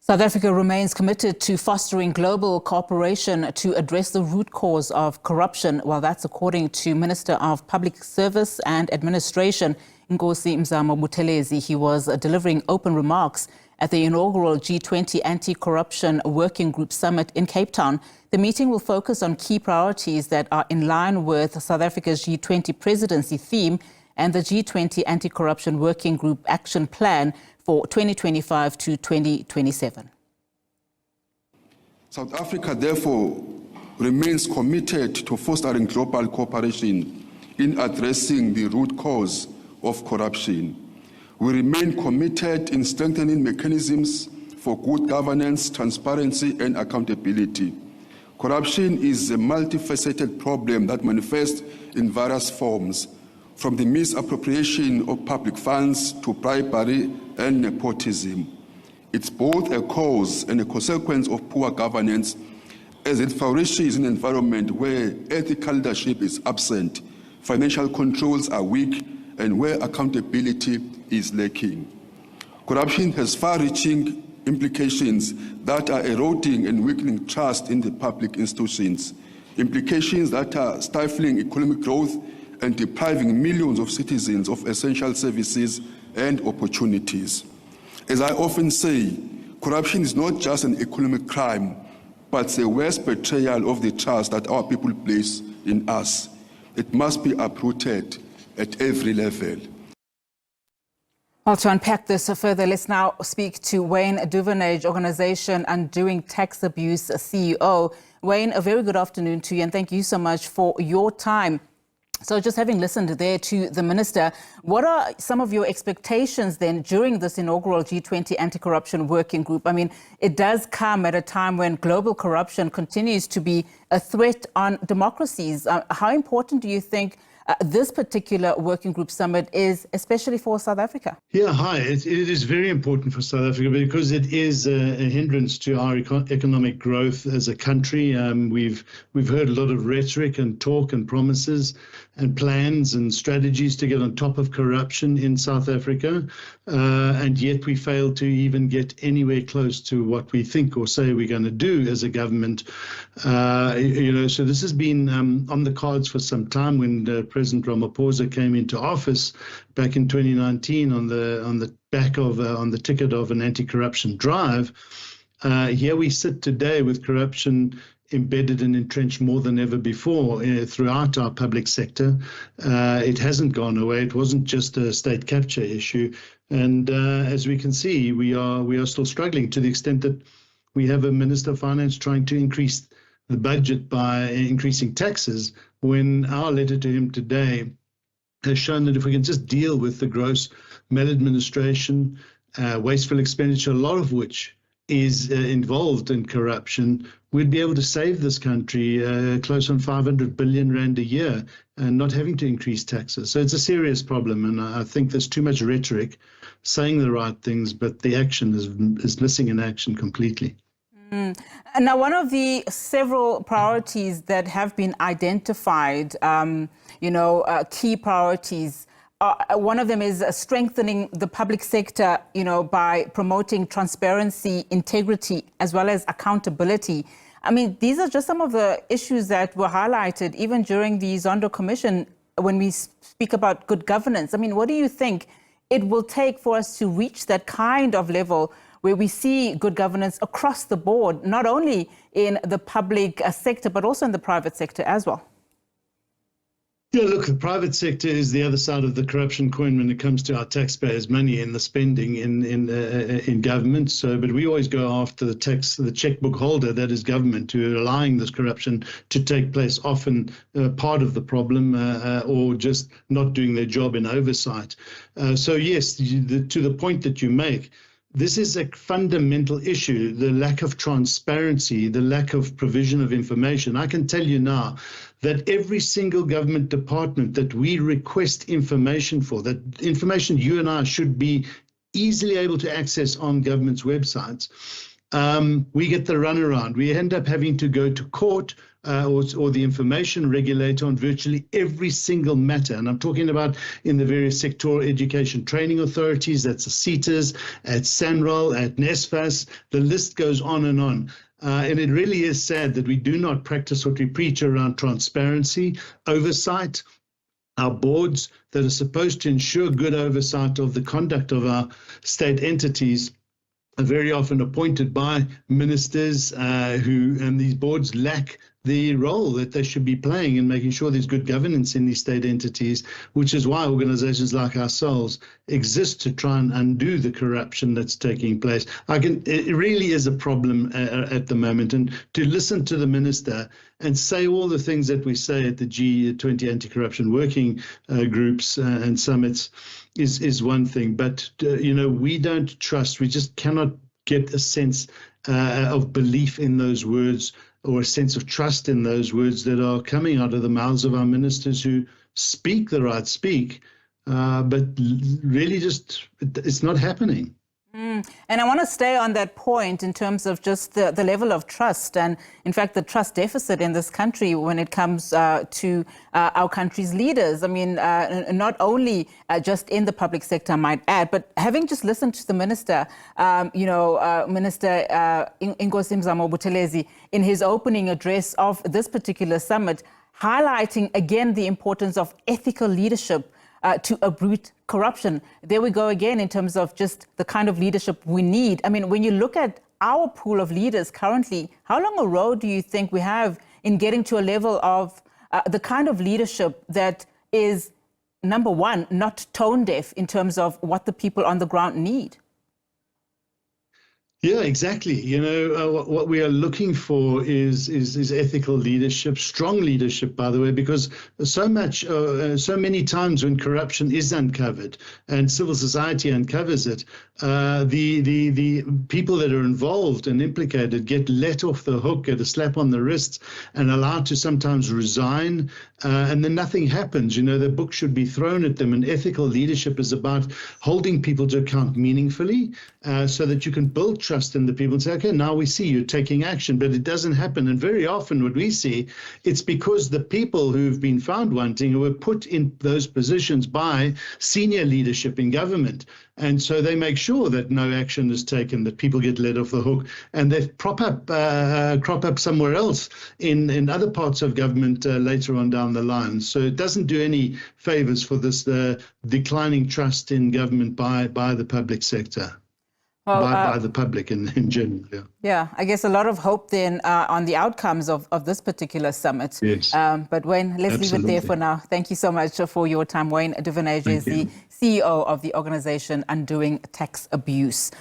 South Africa remains committed to fostering global cooperation to address the root cause of corruption. Well, that's according to Minister of Public Service and Administration, Inkosi Mzamo Buthelezi. He was delivering open remarks at the inaugural G20 Anti-Corruption Working Group Summit in Cape Town. The meeting will focus on key priorities that are in line with South Africa's G20 presidency theme and the G20 Anti-Corruption Working Group Action Plan for 2025 to 2027. South Africa, therefore, remains committed to fostering global cooperation in addressing the root cause of corruption. We remain committed in strengthening mechanisms for good governance, transparency, and accountability. Corruption is a multifaceted problem that manifests in various forms, from the misappropriation of public funds to bribery and nepotism. It's both a cause and a consequence of poor governance, as it flourishes in an environment where ethical leadership is absent, financial controls are weak, and where accountability is lacking. Corruption has far-reaching implications that are eroding and weakening trust in the public institutions, implications that are stifling economic growth and depriving millions of citizens of essential services and opportunities. As I often say, corruption is not just an economic crime, but the worst betrayal of the trust that our people place in us. It must be uprooted at every level. Well, to unpack this further, let's now speak to Wayne Duvenage, Organization Undoing Tax Abuse CEO. Wayne, a very good afternoon to you, and thank you so much for your time. So just having listened there to the Minister, what are some of your expectations then during this inaugural G20 Anti-Corruption Working Group? I mean, it does come at a time when global corruption continues to be a threat on democracies. How important do you think this particular working group summit is, especially for South Africa? Yeah, hi. It is very important for South Africa because it is a hindrance to our economic growth as a country. We've heard a lot of rhetoric and talk and promises and plans and strategies to get on top of corruption in South Africa, and yet we fail to even get anywhere close to what we think or say we're going to do as a government. So this has been on the cards for some time. When President Ramaphosa came into office back in 2019 on the ticket of an anti-corruption drive, here we sit today with corruption embedded and entrenched more than ever before throughout our public sector. It hasn't gone away. It wasn't just a state capture issue. And as we can see, we are still struggling to the extent that we have a Minister of Finance trying to increase the budget by increasing taxes, when our letter to him today has shown that if we can just deal with the gross maladministration, wasteful expenditure, a lot of which is involved in corruption, we'd be able to save this country close on 500 billion rand a year and not having to increase taxes. So it's a serious problem, and I think there's too much rhetoric saying the right things, but the action is missing in action completely. And now, one of the several priorities that have been identified, key priorities, one of them is strengthening the public sector, by promoting transparency, integrity, as well as accountability. I mean, these are just some of the issues that were highlighted even during the Zondo Commission when we speak about good governance. I mean, what do you think it will take for us to reach that kind of level where we see good governance across the board, not only in the public sector, but also in the private sector as well? Yeah, look, the private sector is the other side of the corruption coin when it comes to our taxpayers' money and the spending in government. But we always go after the checkbook holder, that is government, who are allowing this corruption to take place, often part of the problem, or just not doing their job in oversight. So yes, to the point that you make, this is a fundamental issue, the lack of transparency, the lack of provision of information. I can tell you now that every single government department that we request information for, that information you and I should be easily able to access on government's websites, we get the runaround. We end up having to go to court or the information regulator on virtually every single matter. And I'm talking about in the various sectoral education training authorities, that's the CETAs, at SANROL, at NSFAS, the list goes on and on. And it really is sad that we do not practice what we preach around transparency, oversight. Our boards that are supposed to ensure good oversight of the conduct of our state entities are very often appointed by ministers and these boards lack the role that they should be playing in making sure there's good governance in these state entities, which is why organizations like ourselves exist to try and undo the corruption that's taking place. It really is a problem at the moment. And to listen to the minister and say all the things that we say at the G20 anti-corruption working groups and summits is one thing. But, we don't trust, we just cannot get a sense of belief in those words or a sense of trust in those words that are coming out of the mouths of our ministers who speak the right speak, but really just it's not happening. And I want to stay on that point in terms of just the level of trust and, in fact, the trust deficit in this country when it comes to our country's leaders. I mean, not only just in the public sector, I might add, but having just listened to the minister, Minister Inkosi Mzamo Buthelezi, in his opening address of this particular summit, highlighting again the importance of ethical leadership to uproot corruption. There we go again in terms of just the kind of leadership we need. I mean, when you look at our pool of leaders currently, how long a road do you think we have in getting to a level of the kind of leadership that is, number one, not tone deaf in terms of what the people on the ground need? Yeah, exactly. What we are looking for is ethical leadership, strong leadership, by the way, because so many times when corruption is uncovered and civil society uncovers it, the people that are involved and implicated get let off the hook, get a slap on the wrist, and allowed to sometimes resign, and then nothing happens. The book should be thrown at them. And ethical leadership is about holding people to account meaningfully, so that you can build trust in the people and say, okay, now we see you taking action, but it doesn't happen. And very often what we see, it's because the people who've been found wanting who were put in those positions by senior leadership in government. And so they make sure that no action is taken, that people get let off the hook, and they crop up somewhere else in other parts of government later on down the line. So it doesn't do any favors for this declining trust in government by the public sector. Well, by the public in general, yeah. Yeah, I guess a lot of hope then on the outcomes of this particular summit. Yes. But Wayne, let's leave it there for now. Thank you so much for your time. Wayne Duvenage is the CEO of the organization Undoing Tax Abuse.